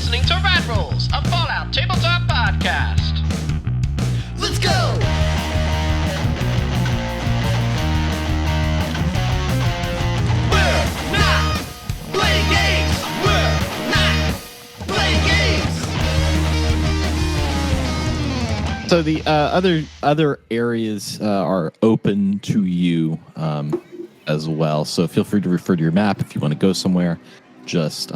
listening to Rat Rolls, a Fallout Tabletop podcast. Let's go! We're not playing games! We're not playing games! So the other areas are open to you as well. So feel free to refer to your map if you want to go somewhere. Just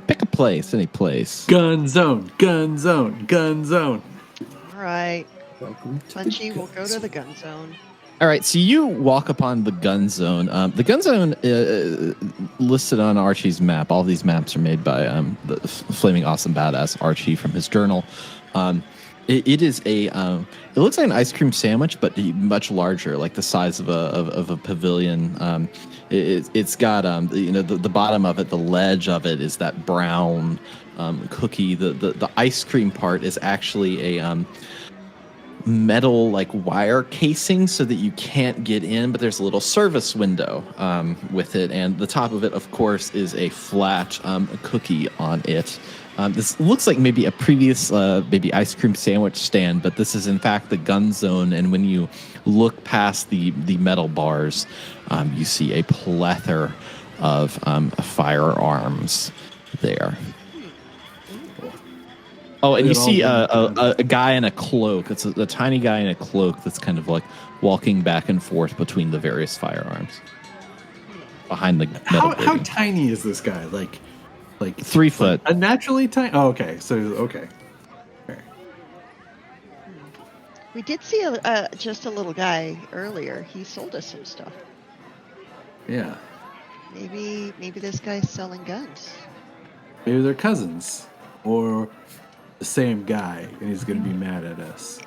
pick a place, any place. Gun zone, gun zone, gun zone. All right. Welcome to Punchy, the we'll go to the gun zone. All right, so you walk upon the gun zone. The gun zone listed on Archie's map. All these maps are made by the Flaming Awesome Badass Archie from his journal. It is it looks like an ice cream sandwich, but much larger, like the size of a pavilion. It's got the bottom of it, the ledge of it is that brown cookie. The ice cream part is actually a metal like wire casing so that you can't get in, but there's a little service window with it, and the top of it, of course, is a flat cookie on it. This looks like maybe a previous maybe ice cream sandwich stand, but this is in fact the gun zone. And when you look past the metal bars, you see a plethora of firearms there. Oh, and you see a guy in a cloak. It's a tiny guy in a cloak that's kind of like walking back and forth between the various firearms behind the metal. How tiny is this guy? Like 3 foot. A naturally tiny. Oh, okay. So okay. We did see just a little guy earlier. He sold us some stuff. Yeah. Maybe this guy's selling guns. Maybe they're cousins, or the same guy, and he's gonna be mad at us.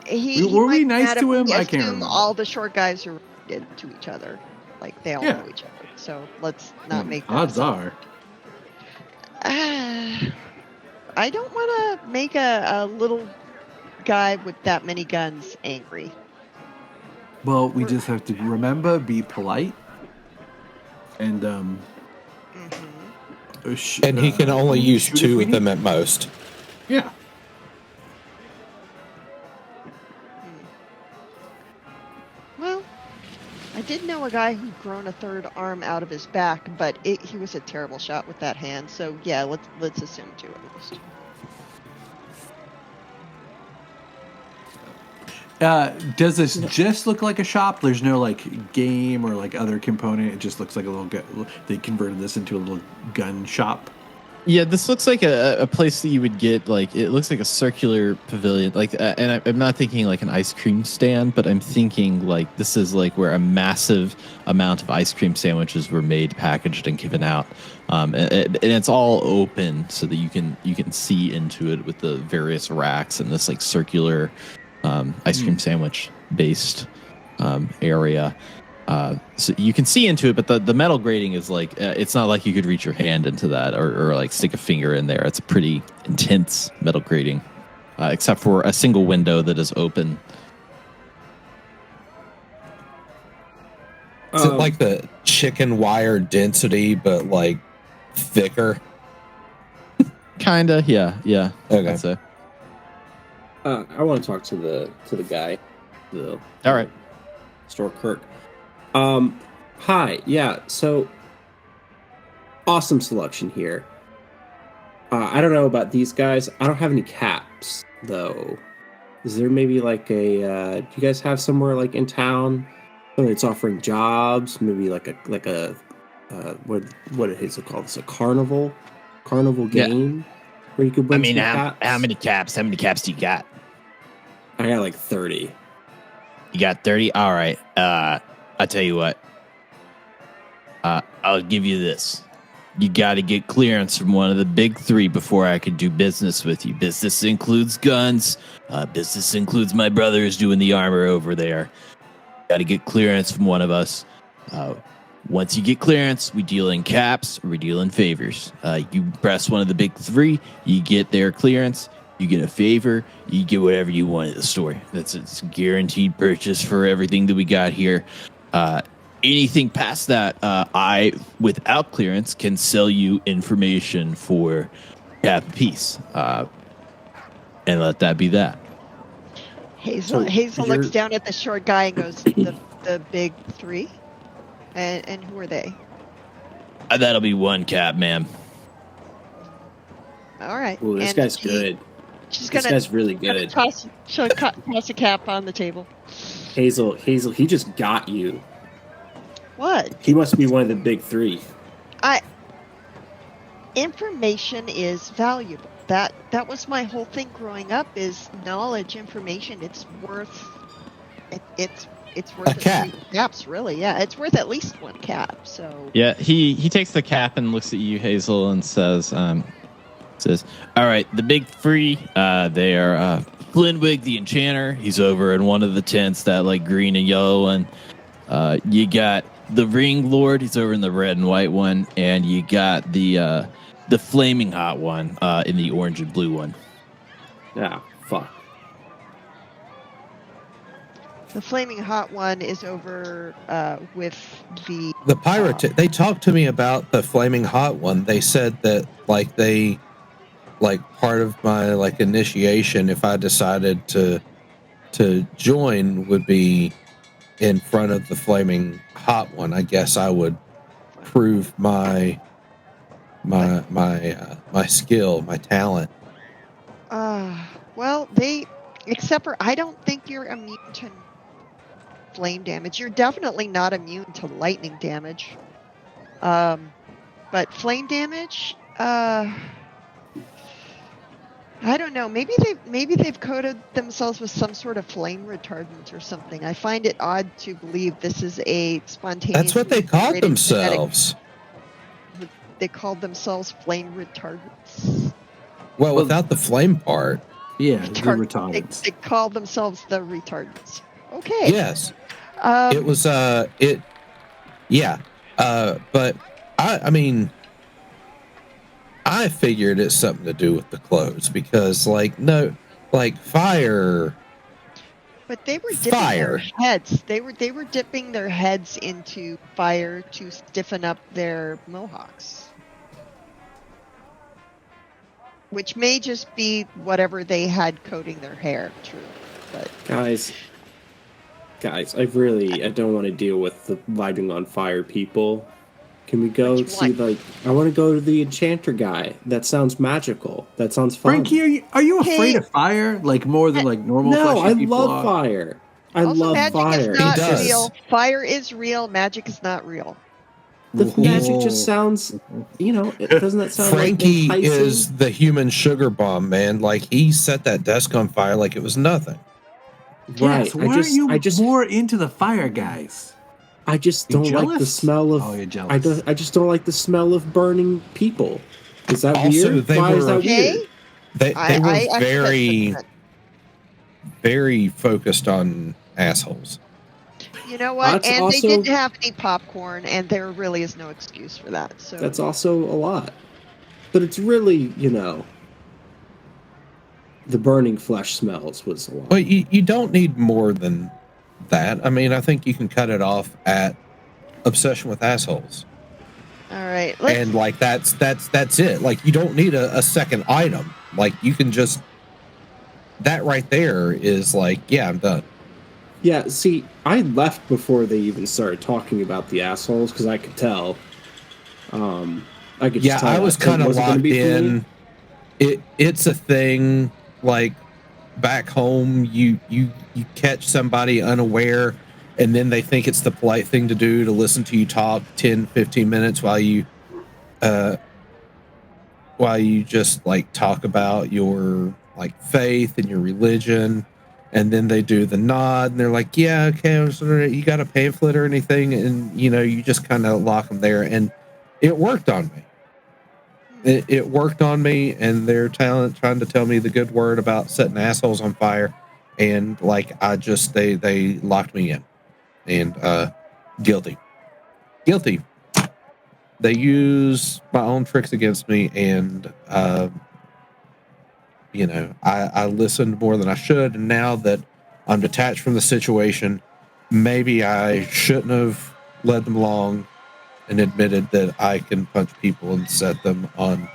Were we nice to him? I can't remember. All the short guys are related to each other. Like they all know each other. So let's not make that odds are. I don't want to make a little guy with that many guns angry. Well, we just have to remember, be polite, and and he can only use 2 of them at most. Yeah. Well, I did know a guy who'd grown a third arm out of his back, but he was a terrible shot with that hand. So yeah, let's assume 2 at least. Does this just look like a shop? There's no like game or like other component. It just looks like a little. They converted this into a little gun shop. Yeah, this looks like a place that you would get, like, it looks like a circular pavilion, like, and I'm not thinking like an ice cream stand, but I'm thinking like this is like where a massive amount of ice cream sandwiches were made, packaged, and given out, and it's all open so that you can see into it with the various racks and this like circular ice cream sandwich based area. So you can see into it, but the metal grating is like, it's not like you could reach your hand into that or like stick a finger in there. It's a pretty intense metal grating, except for a single window that is open. Is it like the chicken wire density, but like thicker? Kinda, yeah. Okay. I'd say. I want to talk to the guy, All right. store clerk. Hi, yeah, so awesome selection here. I don't know about these guys. I don't have any caps though. Is there maybe like do you guys have somewhere like in town it's offering jobs? Maybe like a what is it called? It's a carnival game where you could win some caps? How many caps do you got? I got like 30. You got 30? All right. I'll tell you what. I'll give you this. You got to get clearance from one of the big 3 before I can do business with you. Business includes guns. Business includes my brothers doing the armor over there. Got to get clearance from one of us. Once you get clearance, we deal in caps or we deal in favors. You press one of the big 3, you get their clearance. You get a favor, you get whatever you want at the store. It's a guaranteed purchase for everything that we got here. Anything past that, I, without clearance, can sell you information for cap apiece, and let that be that. Hazel So looks you're- down at the short guy and goes, the big three? And who are they? That'll be one cap, ma'am. All right. Ooh, this And guy's good. She's This gonna guy's really good. toss a cap on the table. Hazel, he just got you. What? He must be one of the big three. Information is valuable. That was my whole thing growing up. Is knowledge, information. It's worth A at cap. 3 caps, really. Yeah, it's worth at least 1 cap. So Yeah, he takes the cap and looks at you, Hazel, and says, "All right, the big three. They are Flinwig the Enchanter. He's over in one of the tents, that like green and yellow one. You got the Ring Lord. He's over in the red and white one, and you got the Flaming Hot one in the orange and blue one. Ah, fuck. the flaming hot one is over with the pirate. They talked to me about the flaming hot one. They said that like part of my like initiation, if I decided to join, would be in front of the flaming hot one. I guess I would prove my skill, my talent. well, except for I don't think you're immune to flame damage. You're definitely not immune to lightning damage. But flame damage, I don't know. Maybe they've coated themselves with some sort of flame retardant or something. I find it odd to believe this is a spontaneous. That's what they called generated themselves. They called themselves flame retardants. Well, without the flame part. Yeah, the Retard- retardants. They called themselves the retardants. Okay. Yes. It was but I mean I figured it's something to do with the clothes because fire. But they were dipping their heads. They were dipping their heads into fire to stiffen up their mohawks. Which may just be whatever they had coating their hair, true. But Guys, I don't want to deal with the lighting on fire people. Can we go Which see, one? I want to go to the enchanter guy. That sounds magical. That sounds fun. Frankie, are you afraid of fire? Like more than like normal No, fleshy I people love are? fire. I also, love magic fire. is not He does. real. Fire is real. Magic is not real. The magic just sounds, doesn't that sound Frankie like enticing? is the human sugar bomb, man. Like he set that desk on fire like it was nothing. Right. Yes, why are you more into the fire guys? I just You don't like the jealous? smell of. Oh, you're jealous. I just don't like the smell of burning people. Is that Also, weird? they Why is were- that Okay. weird? They I were actually very accept very focused on assholes. that. You know what? That's And they also- didn't have any popcorn, and there really is no excuse for that. So That's also a lot. But it's really, the burning flesh smells was a lot. But you don't need more than that. I mean, I think you can cut it off at obsession with assholes. all right. Let's, And like that's it. Like you don't need a second item. Like you can just that right there is like, yeah, I'm done. Yeah, see, I left before they even started talking about the assholes because I could tell. I could. Yeah, just tell I was that kind of wasn't gonna locked be for me. in. It's a thing. Like back home, you catch somebody unaware, and then they think it's the polite thing to do to listen to you talk 10, 15 minutes while you just like talk about your like faith and your religion. And then they do the nod, and they're like, "Yeah, okay, you got a pamphlet or anything?" And you just kind of lock them there, and it worked on me. It worked on me, and they're trying to tell me the good word about setting assholes on fire, and like they locked me in, and guilty. They use my own tricks against me, and I listened more than I should, and now that I'm detached from the situation, maybe I shouldn't have led them along and admitted that I can punch people and set them on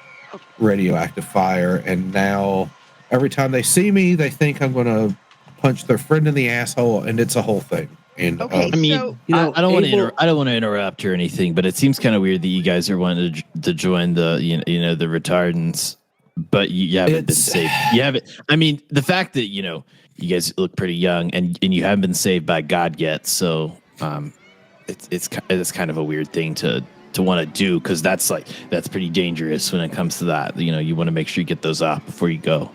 radioactive fire, and now every time they see me, they think I'm going to punch their friend in the asshole, and it's a whole thing. And Okay, I mean, so I don't want to. I don't want to interrupt or anything, but it seems kind of weird that you guys are wanting to join the the retardants, but you haven't been It's- saved. You haven't. I mean, the fact that you guys look pretty young and you haven't been saved by God yet, so it's kind of a weird thing to want to do, because that's pretty dangerous when it comes to that. You want to make sure you get those off before you go.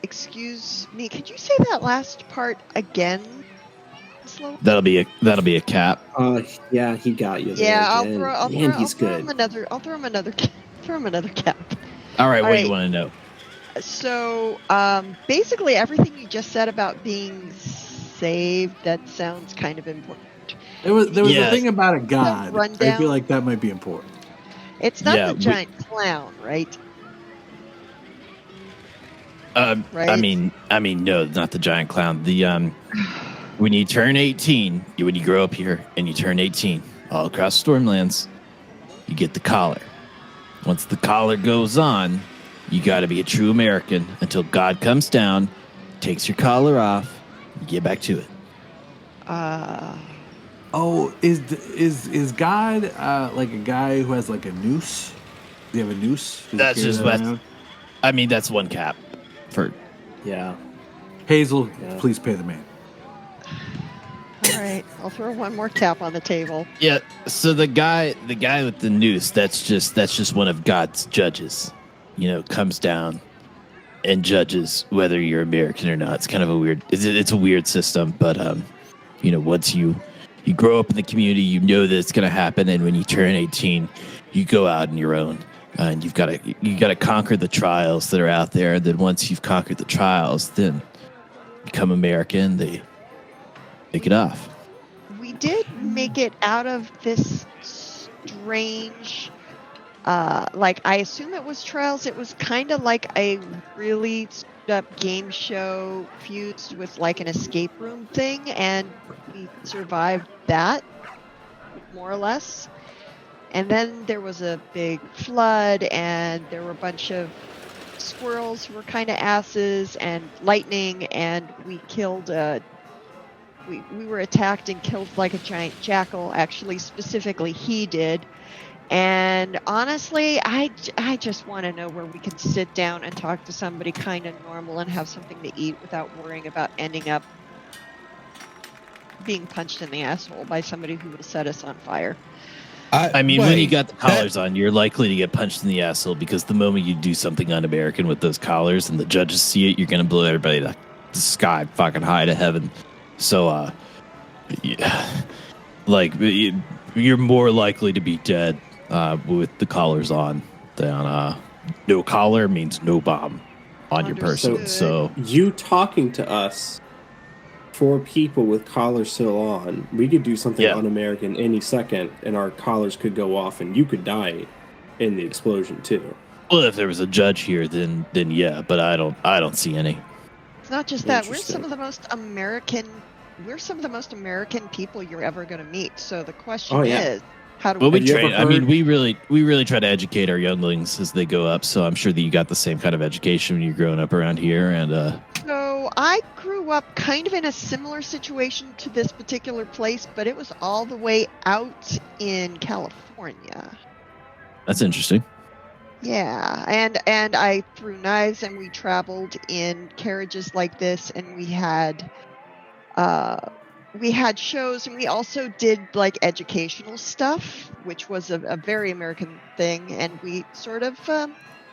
excuse me, could you say that last part again? Slow. That'll be a cap. Yeah, he got you. There Yeah, again. I'll Man, throw he's him good. I'll throw him another cap. All right, what do you right. want to know? So, basically everything you just said about being saved, that sounds kind of important. There was Yeah. a thing about a god. I rundown. feel like that might be important. It's not Yeah, the giant clown, right? Right? I mean, no, not the giant clown. The when you turn 18, when you grow up here and you turn 18, all across Stormlands, you get the collar. Once the collar goes on, you got to be a true American until God comes down, takes your collar off, you get back to it. Oh, is God like a guy who has like a noose? Do you have a noose? Does he That's carry just that what. around? I mean, that's one cap for. Yeah. Hazel, Yeah. please pay the man. All right, I'll throw one more cap on the table. Yeah. So the guy with the noose, that's just one of God's judges. Comes down and judges whether you're American or not. It's kind of a weird. It's a weird system, but once you grow up in the community, that it's going to happen, and when you turn 18, you go out on your own, and you got to conquer the trials that are out there. And then once you've conquered the trials, then become American. They take it off. We did make it out of this strange, I assume it was trials. It was kind of like a really up game show fused with like an escape room thing, and we survived that more or less. And then there was a big flood, and there were a bunch of squirrels who were kind of asses, and lightning, and we killed we were attacked and killed like a giant jackal. Actually, specifically he did. And honestly, I just want to know where we can sit down and talk to somebody kind of normal and have something to eat without worrying about ending up being punched in the asshole by somebody who will set us on fire. I mean, when you wait, got the collars on, you're likely to get punched in the asshole, because the moment you do something un-American with those collars and the judges see it, you're going to blow everybody to the sky fucking high to heaven. So, you're more likely to be dead with the collars on than no collar means no bomb on your person. Understood. So You talking to us, four people with collars still on, we could do something Yeah. un-American any second, and our collars could go off, and you could die in the explosion too. well, if there was a judge here, then yeah, but I don't see any. It's not just that. We're Interesting. some of the most American people you're ever going to meet. So the question Oh, yeah. is, how do Well, we Have you train. ever I mean, heard- we really try to educate our younglings as they go up. So I'm sure that you got the same kind of education when you're growing up around here. And So I grew up kind of in a similar situation to this particular place, but it was all the way out in California. that's interesting. Yeah, and I threw knives, and we traveled in carriages like this, and we had shows, and we also did like educational stuff, which was a very American thing, and we sort of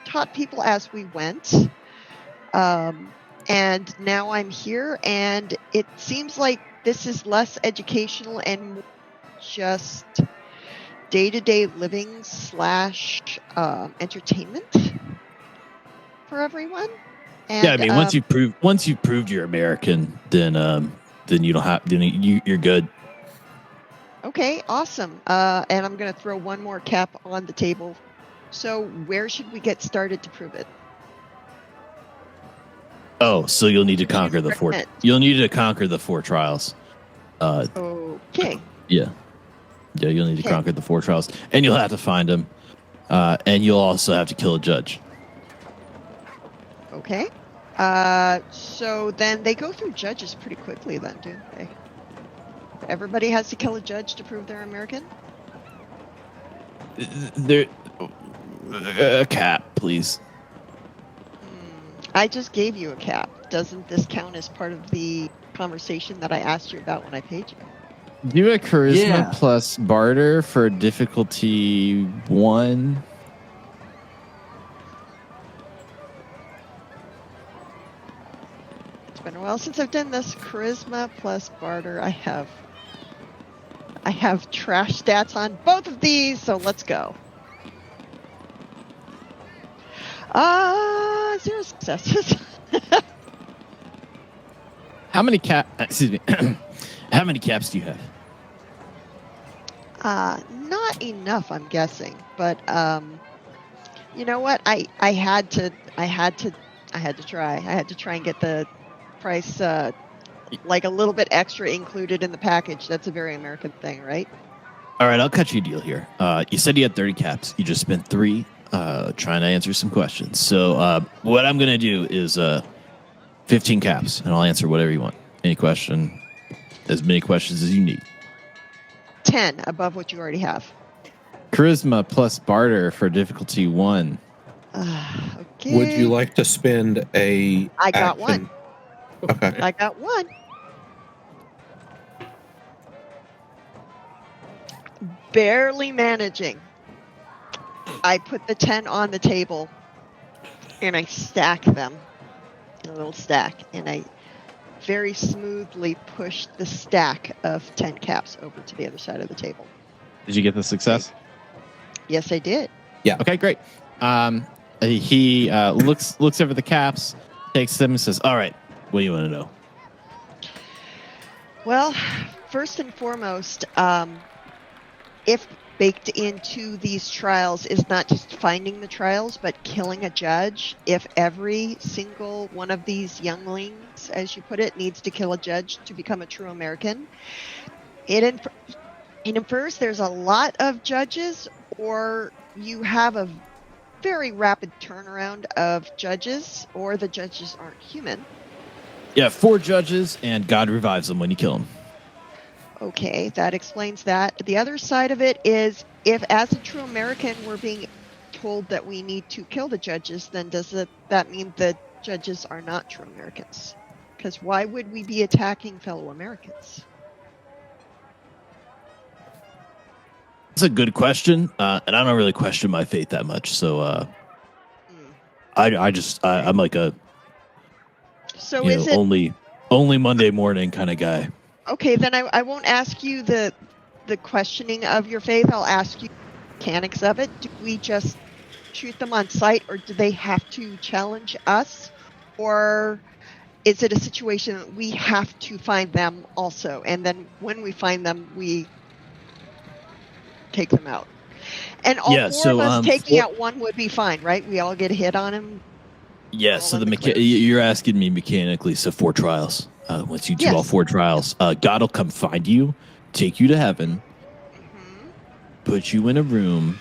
taught people as we went. And now I'm here, and it seems like this is less educational and more just day-to-day living / entertainment for everyone. And, Yeah, I mean, once you've proved you're American, then you don't have you're good. Okay, awesome. And I'm going to throw one more cap on the table. So where should we get started to prove it? Oh, so you'll need to conquer the four. recommend? You'll need to conquer the 4 trials. Okay. Yeah, you'll need to Okay. conquer the 4 trials, and you'll have to find them And you'll also have to kill a judge. Okay. So then they go through judges pretty quickly then, do they? Everybody has to kill a judge to prove they're American? There, a cap, please. I just gave you a cap. Doesn't this count as part of the conversation that I asked you about when I paid you? Do a charisma Yeah. plus barter for difficulty 1. It's been a while since I've done this. Charisma plus barter. I have trash stats on both of these, so let's go. 0 successes. How many excuse me. How many caps do you have? Not enough, I'm guessing. But you know what? I had to try. I had to try and get the price like a little bit extra included in the package. That's a very American thing, right? All right, I'll cut you a deal here. You said you had 30 caps. You just spent 3 trying to answer some questions. So what I'm going to do is 15 caps, and I'll answer whatever you want. Any question, as many questions as you need. 10 above what you already have. Charisma plus barter for difficulty 1. Okay. Would you like to spend a? I got action? one. Okay. I got 1. Barely managing. I put the 10 on the table and I stack them in a little stack, and I very smoothly pushed the stack of 10 caps over to the other side of the table. Did you get the success? Yes, I did. Okay, great. He looks over the caps, takes them, and says, "All right, what do you want to know?" Well, first and foremost, if baked into these trials is not just finding the trials, but killing a judge, if every single one of these younglings, as you put it, needs to kill a judge to become a true American, it infers there's a lot of judges, or you have a very rapid turnaround of judges, or the judges aren't human. Yeah, 4 judges, and God revives them when you kill them. Okay, that explains that. The other side of it is, if as a true American we're being told that we need to kill the judges, then does that mean the judges are not true Americans? Because why would we be attacking fellow Americans? That's a good question, and I don't really question my faith that much. So I'm like a So is it only Monday morning kind of guy. okay? Then I won't ask you the questioning of your faith. I'll ask you the mechanics of it. Do we just shoot them on sight, or do they have to challenge us, or is it a situation that we have to find them also, and then when we find them, we take them out? And all 4 of us taking out one would be fine, right? We all get a hit on him. Yeah. So you're asking me mechanically. So 4 trials. Once you do all 4 trials, God will come find you, take you to heaven, put you in a room.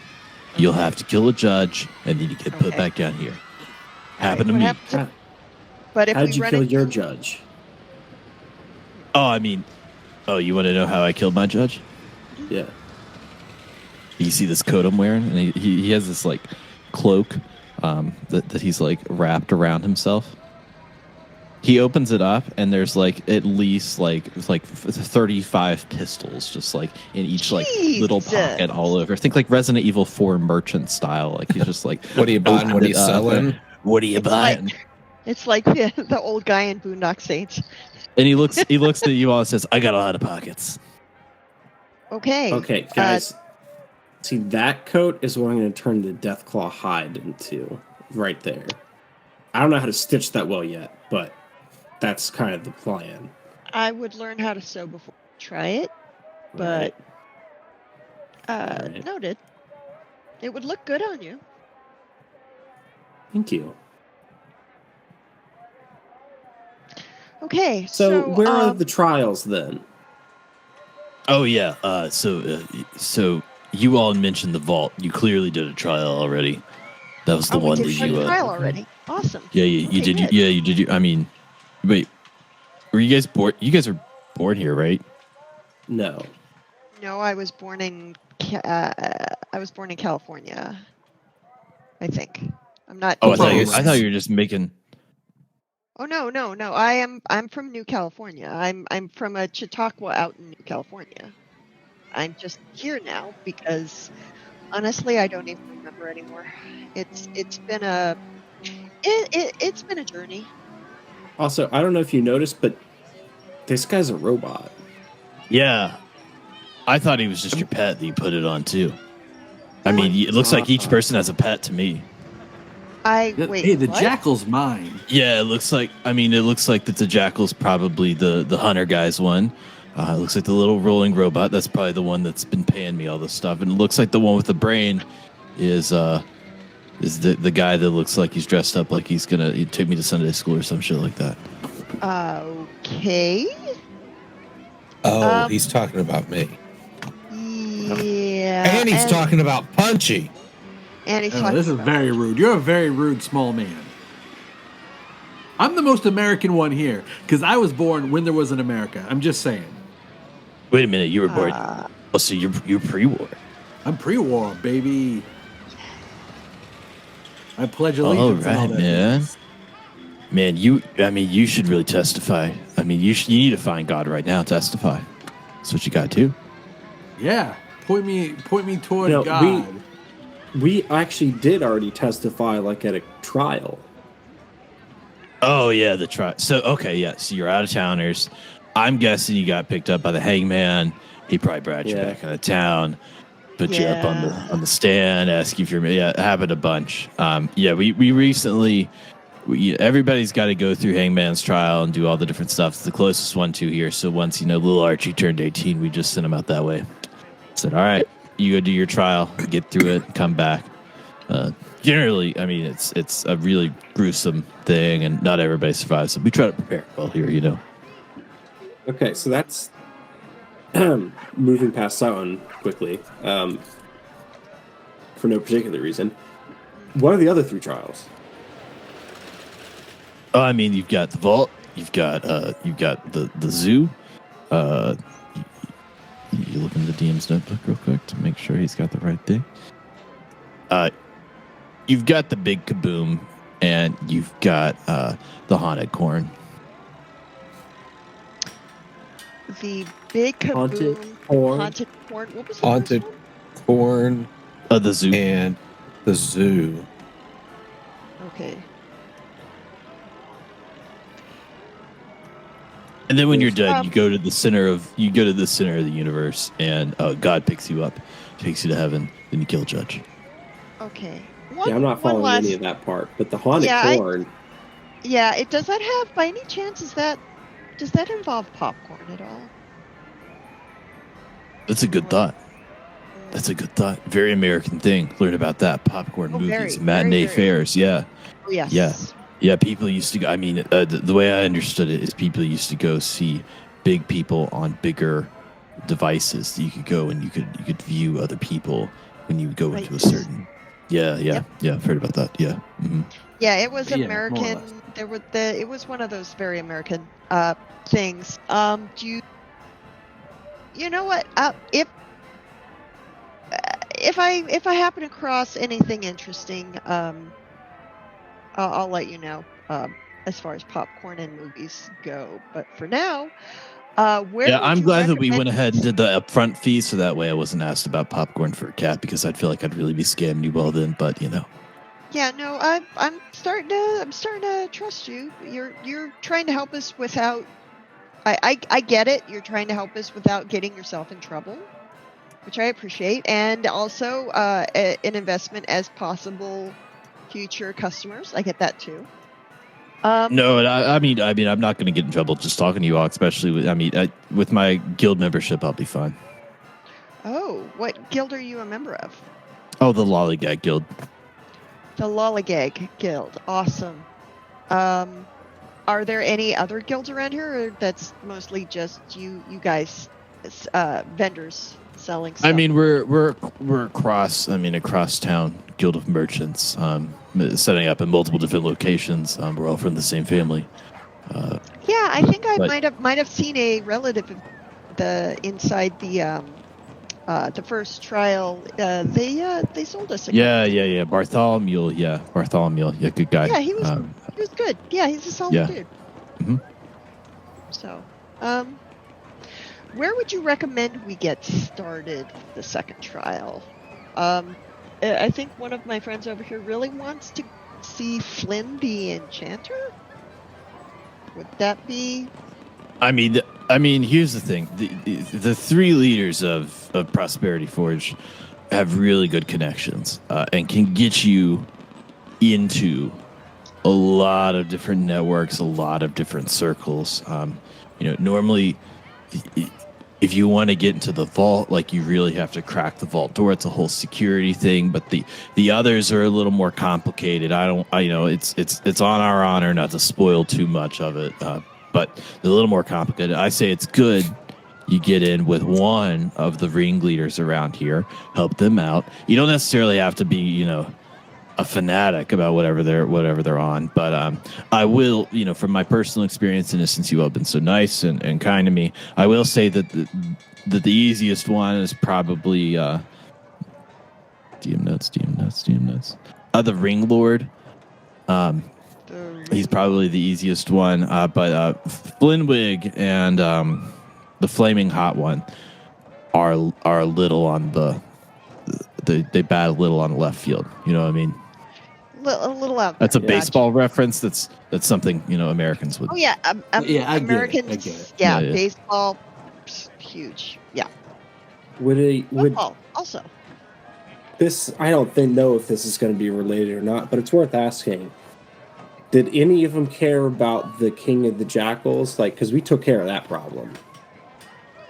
You'll have to kill a judge, and then you get put back down here. Happened to me. But if How'd you kill your judge? Oh, you want to know how I killed my judge? Yeah. You see this coat I'm wearing, and he has this like cloak that he's like wrapped around himself. He opens it up, and there's like at least like 35 pistols just like in each like little pocket all over. Think like Resident Evil 4 merchant style. Like he's just like, what are you buying? What are you selling? What are you buying? It's like the old guy in Boondock Saints. And he looks at you all and says, "I got a lot of pockets." Okay. Okay, guys. See, that coat is what I'm going to turn the Deathclaw hide into right there. I don't know how to stitch that well yet, but that's kind of the plan. I would learn how to sew before I try it, but noted. It would look good on you. Thank you. Okay, so where are the trials then? Oh yeah. So you all mentioned the vault. You clearly did a trial already. That was the we one did that start you. the trial already. Awesome. Yeah, you Okay, did. good. Yeah, you did. I mean, wait. Were you guys born? You guys were born here, right? No. No, I was born in California. I think. I'm not. Oh, Probably. I thought you were just making. Oh no. I'm from New California. I'm from a Chautauqua out in New California. I'm just here now because honestly I don't even remember anymore. It's been a it's been a journey. Also, I don't know if you noticed, but this guy's a robot. Yeah, I thought he was just your pet that you put it on too. I mean, it looks like each person has a pet to me. Wait. Hey, the what? jackal's mine. Yeah, it looks like. I mean, it looks like that the jackal's probably the hunter guy's one. It looks like the little rolling robot. That's probably the one that's been paying me all this stuff. And it looks like the one with the brain is the guy that looks like he's dressed up like he's gonna take me to Sunday school or some shit like that. Okay. Oh, he's talking about me. Yeah. And he's talking about Punchy. And he's Oh, talking this is about very rude. You're a very rude small man. I'm the most American one here because I was born when there was an America. I'm just saying. Wait a minute, you were born. Oh, so you're pre-war. I'm pre-war, baby. I pledge All allegiance. and all right, that man. business. Man, you should really testify. I mean, you need to find God right now. Testify. That's what you got to do. Yeah, point me toward No, God. We actually did already testify, like at a trial. Oh yeah, the trial. So okay, yeah. So you're out of towners. I'm guessing you got picked up by the hangman. He probably brought you back out of town, put you up on the stand, ask you if you're. Yeah, it happened a bunch. We recently. Everybody's got to go through Hangman's trial and do all the different stuff. It's the closest one to here. So once little Archie turned 18, we just sent him out that way. Said, all right, you go do your trial, get through it, come back. Generally, I mean, it's a really gruesome thing, and not everybody survives. So we try to prepare well here, Okay, so that's moving past that one quickly for no particular reason. What are the other 3 trials? Oh, I mean, you've got the vault, you've got the zoo. You look in the DM's notebook real quick to make sure he's got the right thing. You've got the big kaboom, and you've got the haunted corn. the big kaboom, Haunted corn. Haunted corn. What was the Haunted first one? corn The zoo. and the zoo. Okay. And then when you're done, you go to the center of the universe, and God picks you up, takes you to heaven. Then you kill Judge. Okay. Yeah, I'm not following any of that part, but the haunted corn. Yeah, it does that have by any chance? Does that involve popcorn at all? That's a good thought. That's a good thought. Very American thing. Learn about that. Popcorn movies, matinee fairs. Yeah. Oh, yes. Yeah. Yeah, people used to go. I mean, the way I understood it is people used to go see big people on bigger devices. You could go and you could view other people when you go into a certain. Yeah. I've heard about that. Yeah. Mm-hmm. Yeah, it was Yeah, American. It was one of those very American things. Do you know what? If I happen across anything interesting, I'll let you know. As far as popcorn and movies go, but for now, I'm glad that we went ahead and did the upfront fee, so that way I wasn't asked about popcorn for a cat, because I'd feel like I'd really be scamming you well then. But Yeah, no, I'm starting to trust you. You're trying to help us without. I get it. You're trying to help us without getting yourself in trouble, which I appreciate, and also an investment as possible future customers. I get that too. no, I mean, I'm not going to get in trouble just talking to you all, especially with my guild membership, I'll be fine. Oh, what guild are you a member of? Oh, the Lollygag Guild. The Lollygag Guild. Awesome. Are there any other guilds around here, or that's mostly just you guys, vendors selling stuff. I mean, we're across town, Guild of Merchants, setting up in multiple different locations. We're all from the same family. Yeah, I think I But- might have seen a relative of inside the first trial. They sold us. Yeah. Bartholomew, yeah, good guy. Yeah, he was good. Yeah, he's a solid Yeah. dude. Mhm. So, where would you recommend we get started with the second trial? I think one of my friends over here really wants to see Flynn the Enchanter. Would that be? I mean, here's the thing: the three leaders of Prosperity Forge have really good connections and can get you into a lot of different networks, a lot of different circles. Normally, if you want to get into the vault, like you really have to crack the vault door. It's a whole security thing. But the others are a little more complicated. It's on our honor not to spoil too much of it. But they're a little more complicated. I say it's good you get in with one of the ringleaders around here, help them out. You don't necessarily have to be, a fanatic about whatever they're on. But I will, from my personal experience, and since you all have been so nice and kind to me, I will say that the easiest one is probably DM notes. The Ring Lord. He's probably the easiest one. But Flinwig and the Flaming Hot one are a little on they bat a little on the left field. You know what I mean? A little out. That's a there. baseball reference. That's something Americans would. Oh yeah, Yeah, I get it. Americans. I get it. Yeah, Yeah. baseball, huge. Yeah, Would football also. this? I don't know if this is going to be related or not, but it's worth asking. Did any of them care about the King of the Jackals? Like, because we took care of that problem.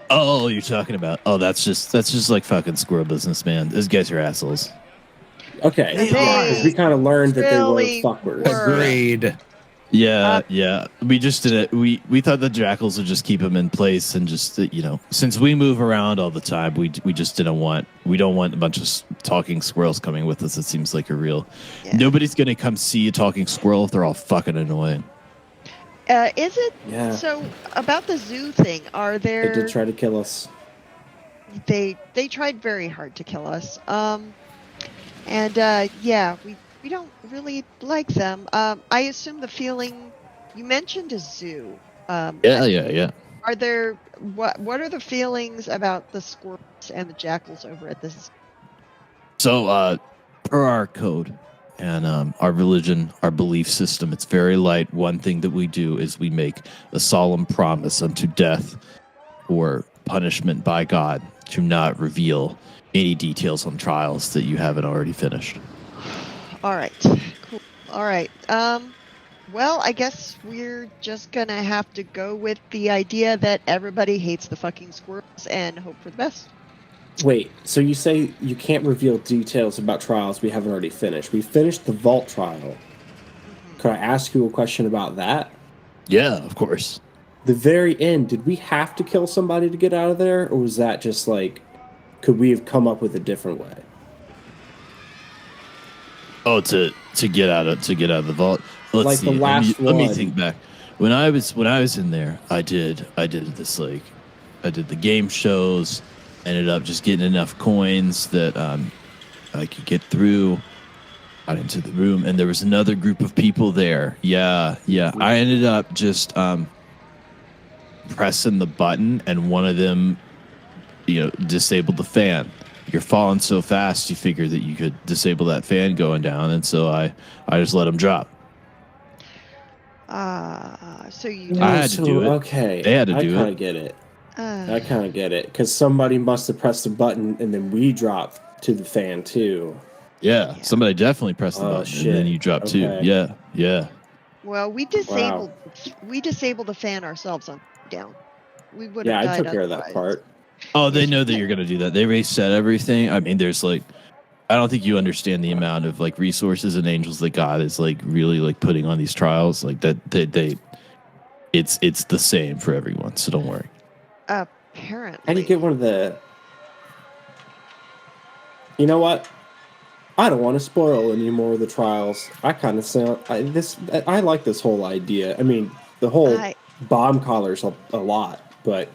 Oh, you're talking about. Oh, that's just like fucking squirrel business, man. Those guys are assholes. Okay, They because we kind of learned that really they were fuckers. were. Agreed. Yeah. We just did it. We thought the jackals would just keep them in place and just since we move around all the time, we just don't want a bunch of talking squirrels coming with us. It seems like a real. Yeah. Nobody's gonna come see a talking squirrel if they're all fucking annoying. Is it? Yeah. So about the zoo thing, are They there? did try to kill us. They tried very hard to kill us. Yeah, we don't really like them. I assume the feeling you mentioned a zoo. Yeah. Are there what are the feelings about the squirrels and the jackals over at this? So, per our code and our religion, our belief system, it's very light. One thing that we do is we make a solemn promise unto death or punishment by God to not reveal any details on trials that you haven't already finished. All right, cool. All right. Well, I guess we're just gonna have to go with the idea that everybody hates the fucking squirrels and hope for the best. Wait, so you say you can't reveal details about trials we haven't already finished? We finished the vault trial. Could I ask you a question about that? Yeah, of course. The very end, did we have to kill somebody to get out of there, or was that just like, could we have come up with a different way? Oh, to get out of the vault. Let's Like see. the last let me one. think back. When I was in there, I did this I did the game shows. Ended up just getting enough coins that I could get through. Got into the room, and there was another group of people there. Yeah. I ended up just pressing the button, and one of them, disabled the fan. You're falling so fast, you figure that you could disable that fan going down, and so I just let them drop. So you. I had to do it. Okay, They had to do I kind it. of get it. Uh, I kind of get it because somebody must have pressed a button, and then we dropped to the fan too. Yeah, somebody definitely pressed the Oh, button, shit. and then you drop too. Okay. Yeah. well, we disabled the fan ourselves on down. We would Yeah, have I died took care of that otherwise. part. Oh, they know that you're gonna do that. They reset everything. I mean, there's I don't think you understand the amount of resources and angels that God is really putting on these trials. It's the same for everyone. So don't worry. Apparently. How do you get one of the You know what? I don't want to spoil any more of the trials. I kind of I like this whole idea. I mean, the whole bomb collar's a lot, but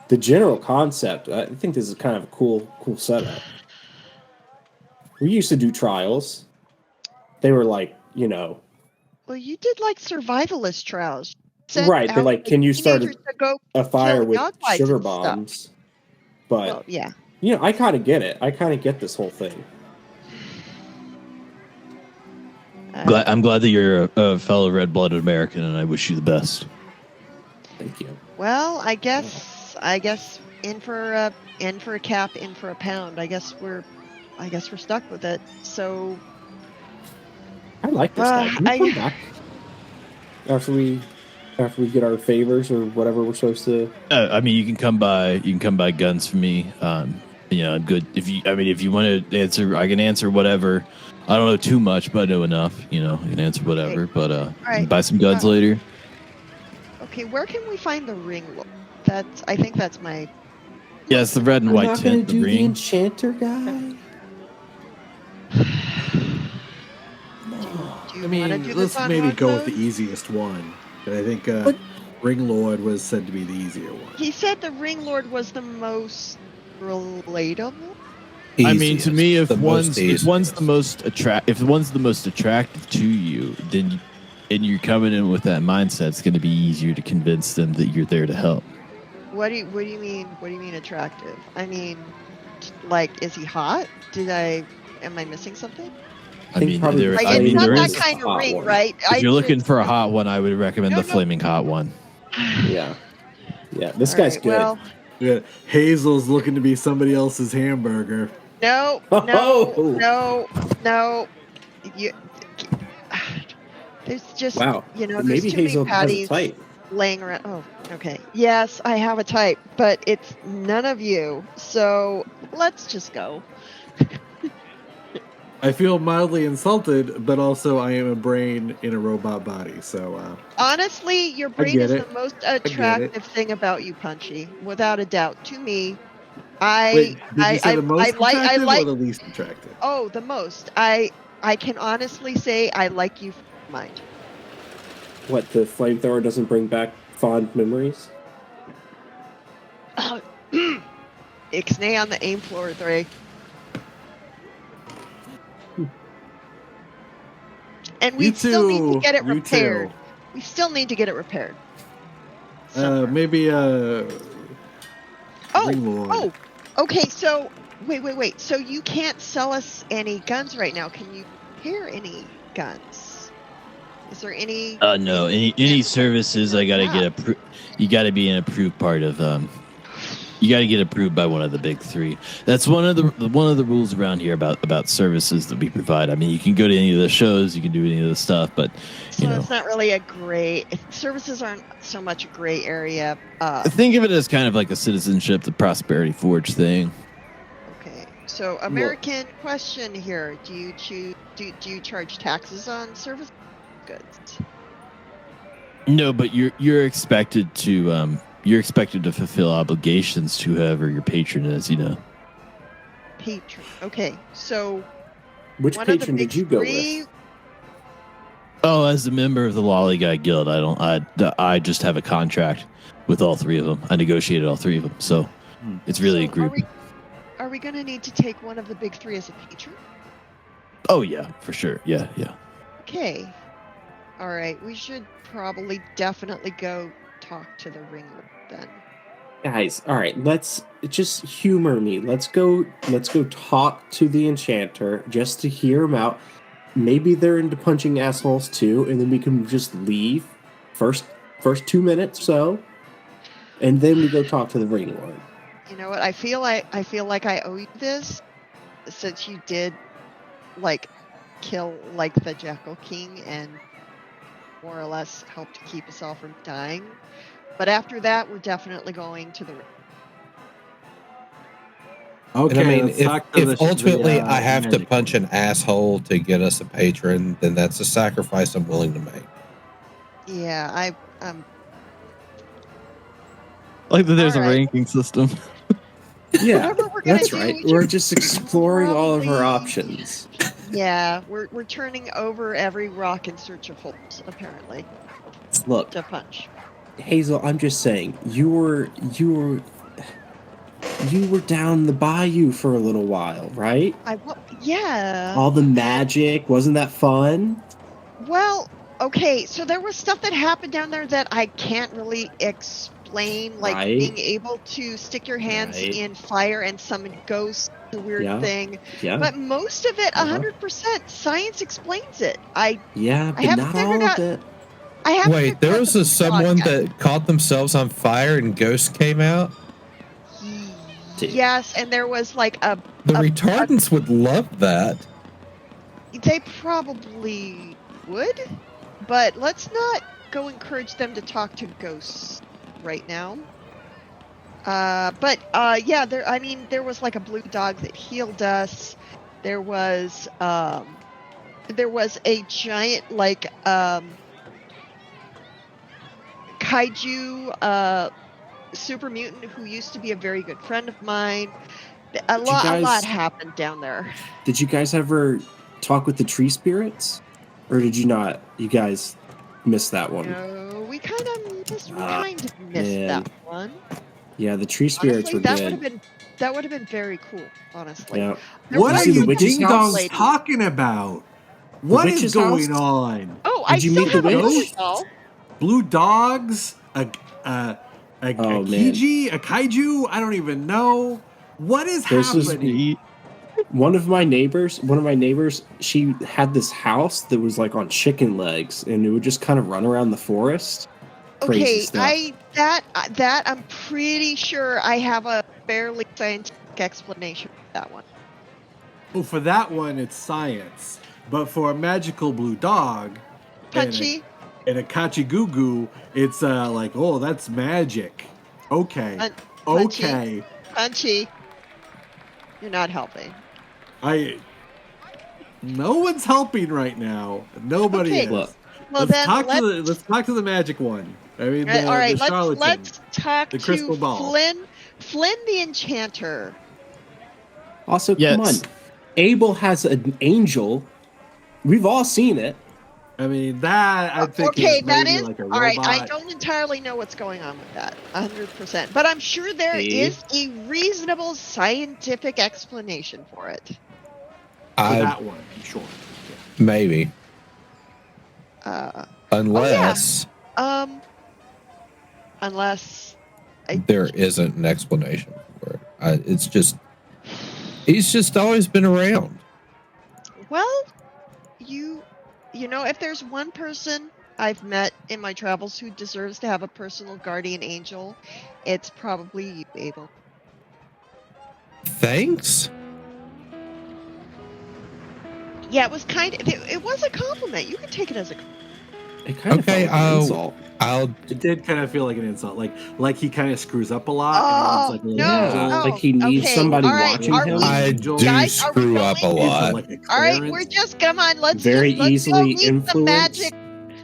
the general concept, I think this is kind of a cool setup. We used to do trials. They were like, Well, you did like survivalist trials. Right, they're like, can you start a fire with sugar bombs? But, well, yeah. I kind of get it. I kind of get this whole thing. I'm glad that you're a fellow red-blooded American, and I wish you the best. Thank you. Well, I guess in for a cap, in for a pound. I guess we're stuck with it. So I like this guy. Can we come back after we get our favors or whatever we're supposed to? I mean, you can come by guns for me. I'm good. If you want to answer, I can answer whatever. I don't know too much, but I know enough. You can answer whatever. Okay. But right. Buy some guns later. Okay, where can we find the ring? I think that's my. Yeah, it's the red and white tent. The ring. The enchanter guy. I mean, let's maybe go with the easiest one. I think Ring Lord was said to be the easier one. He said the Ring Lord was the most relatable. Easiest. I mean, to me, if one's the most attractive to you, then and you're coming in with that mindset, it's going to be easier to convince them that you're there to help. What do you mean? What do you mean attractive? I mean, like, is he hot? Am I missing something? I mean, it's not that kind of ring, one. Right? If you're looking for a hot one, I would recommend the Flaming Hot one. Yeah. This guy's good. Well, yeah, Hazel's looking to be somebody else's hamburger. No. There's just maybe there's too Hazel many patties has a type laying around. Oh, okay. Yes, I have a type, but it's none of you. So let's just go. I feel mildly insulted, but also I am a brain in a robot body. So honestly, your brain is the most attractive thing about you, Punchy, without a doubt. To me, Wait, did you say the most attractive or the least attractive? Oh, the most. I can honestly say I like you from mind. What, the flamethrower doesn't bring back fond memories? Ixnay on the aim floor 3. And we still need to get it repaired. We still need to get it repaired. Maybe okay. So wait. So you can't sell us any guns right now. Can you repair any guns? Is there any? No. Any services? I gotta get you gotta be an approved part of You got to get approved by one of the big 3. That's one of the rules around here about services that we provide. I mean, you can go to any of the shows, you can do any of the stuff, but it's not really a gray. Services aren't so much a gray area. Think of it as kind of like a citizenship, the Prosperity Forge thing. Okay, so American question here: do you charge taxes on service goods? No, but you're expected to. You're expected to fulfill obligations to whoever your patron is, Patron. Okay, so which patron did you go with? Oh, as a member of the Lollyguy Guild, I just have a contract with all 3 of them. I negotiated all 3 of them, so it's really a group. Are we going to need to take one of the big 3 as a patron? Oh yeah, for sure. Yeah. Okay. All right. We should probably definitely go talk to the ringleader then. Guys, all right, let's just humor me. Let's go talk to the enchanter just to hear him out. Maybe they're into punching assholes too, and then we can just leave first 2 minutes or so, and then we go talk to the ring lord. You know what? I feel like I owe you this, since you did kill the Jackal King and more or less help to keep us all from dying. But after that, we're definitely going to the ring. Okay, and I mean, if ultimately I have to punch an asshole to get us a patron, then that's a sacrifice I'm willing to make. Yeah, like that there's a ranking system. Yeah. gonna That's do right. is We're you're just exploring all of our probably- options. Yeah, we're turning over every rock in search of holes, apparently, Look, to punch. Hazel, I'm just saying, you were down the bayou for a little while, right? Yeah. All the magic, wasn't that fun? Well, okay, so there was stuff that happened down there that I can't really explain, like Right. being able to stick your hands Right. in fire and summon ghosts, a weird Yeah. thing. Yeah. But most of it, Uh-huh. 100%, science explains it. Yeah, but haven't not figured all out- of it. I haven't Wait, figured there out was the someone plot yet. that caught themselves on fire and ghosts came out. Yes, and there was like The a- retardants would love that. They probably would, but let's not go encourage them to talk to ghosts right now. Yeah, there was like a blue dog that healed us. There was a giant kaiju super mutant who used to be a very good friend of mine. A lot happened down there. Did you guys ever talk with the tree spirits? Or did you not? You guys missed that one. No, we kind of missed man. that one. Yeah, the tree spirits Honestly, were good. that would have been very cool, honestly. Yeah. There What was are you the witch's ding house? dongs talking about? What is witch's going house? on? Oh, I Did you still meet the have a witch? witch doll. Blue dogs? A Oh, Kiji? A kaiju? I don't even know. What is This is happening? One of my neighbors, she had this house that was like on chicken legs, and it would just kind of run around the forest. Crazy Okay, stuff. that I'm pretty sure I have a fairly scientific explanation for that one. Oh, for that one, it's science. But for a magical blue dog Punchy. and a Kachigugu, it's like, oh, that's magic. Okay. Punchy. Okay. Punchy. You're not helping. No one's helping right now. Nobody Okay. is. Look, Well, let's talk then let's talk to the magic one. I mean, all right. the charlatan. Let's talk The to crystal ball. Flynn the Enchanter. also, Yes. come on. Abel has an angel. We've all seen it. I mean, that I think Okay, is that maybe is like a all right. I robot. don't entirely know what's going on with that, 100%, but I'm sure there See? is a reasonable scientific explanation for it. For that one, sure. Maybe. Uh, Unless unless there isn't an explanation for it. It's just, he's just always been around. well, you know, if there's one person I've met in my travels who deserves to have a personal guardian angel, it's probably you, Abel. Thanks. Yeah, it was it was a compliment. You can take it as a It kind of Okay, felt like an insult. It did kind of feel like an insult, like he kind of screws up a lot. Oh, and he's like, no. Yeah, Oh, like he needs okay. somebody All right. watching Are him. we- I do Guys, are we screw up a going- lot. Like a All right, clearance. we're just come on. Let's Very go easily meet the influenced. magic.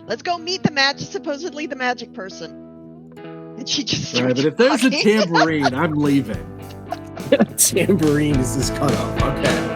Let's go meet the supposedly the magic person. And she just Right, starts but if there's a talking. tambourine, I'm leaving. Tambourine is this cutoff. Okay.